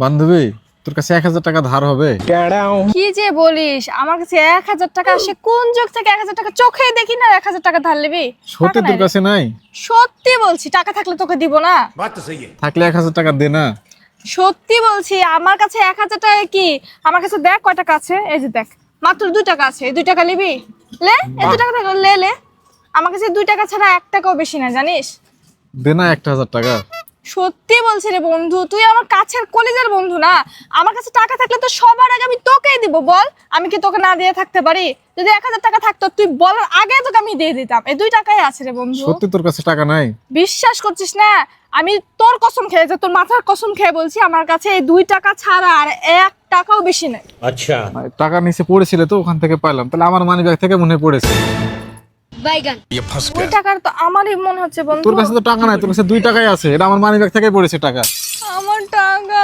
বান্ধবী, তোর কাছে 1,000 টাকা ধার হবে? কি যে বলিস, আমার কাছে 1,000 টাকা আসে কোন যোগ থেকে? 1,000 টাকা চোখে দেখি না 1,000 টাকা ধার নিবি? সত্যি তোর কাছে নাই? সত্যি বলছি, টাকা থাকলে তোকে দিব না? থাকলে 1,000 টাকা দে না। সত্যি বলছি, আমার কাছে 1,000 টাকা কি? আমার কাছে দেখ কয় টাকা আছে, এই যে দেখ, মাত্র 2 টাকা আছে। এই 2 টাকা নিবি? লে, এই 2 টাকা থাকলে লে লে। আমার কাছে 2 টাকা ছাড়া 1 টাকাও বেশি না, জানিস? দে না 1,000 টাকা। সত্যি বলছি রে বন্ধু, তুই আমার কাছের কলিজার বন্ধু না? আমার কাছে টাকা থাকলে তো সবার আগে আমি তোকেই দিব, বল। আমি কি তোকে না দিয়ে থাকতে পারি? যদি 1,000 টাকা থাকতো তুই বলার আগে তোকে আমি দিয়ে দিতাম। এই 2 টাকাই আছে রে বন্ধু। সত্যি তোর কাছে টাকা নাই? বিশ্বাস করছিস না? আমি তোর কসম খেয়ে, যে তোর মাথার কসম খেয়ে বলছি, আমার কাছে এই 2 টাকা ছাড়া আর 1 টাকাও বেশি নাই। अच्छा টাকা নিচে পড়েছিল তো, ওখান থেকে পাইলাম। তাহলে আমার মানি ব্যাগ থেকে মনে হয় পড়েছে। বাইগান 2 টাকার তো আমারই মনে হচ্ছে বন্ধু। তোর কাছে তো টাকা নাই, তোর কাছে 2 টাকাই আছে। এটা আমার মানি ব্যাগ থেকে পড়েছে টাকা। আমার টাকা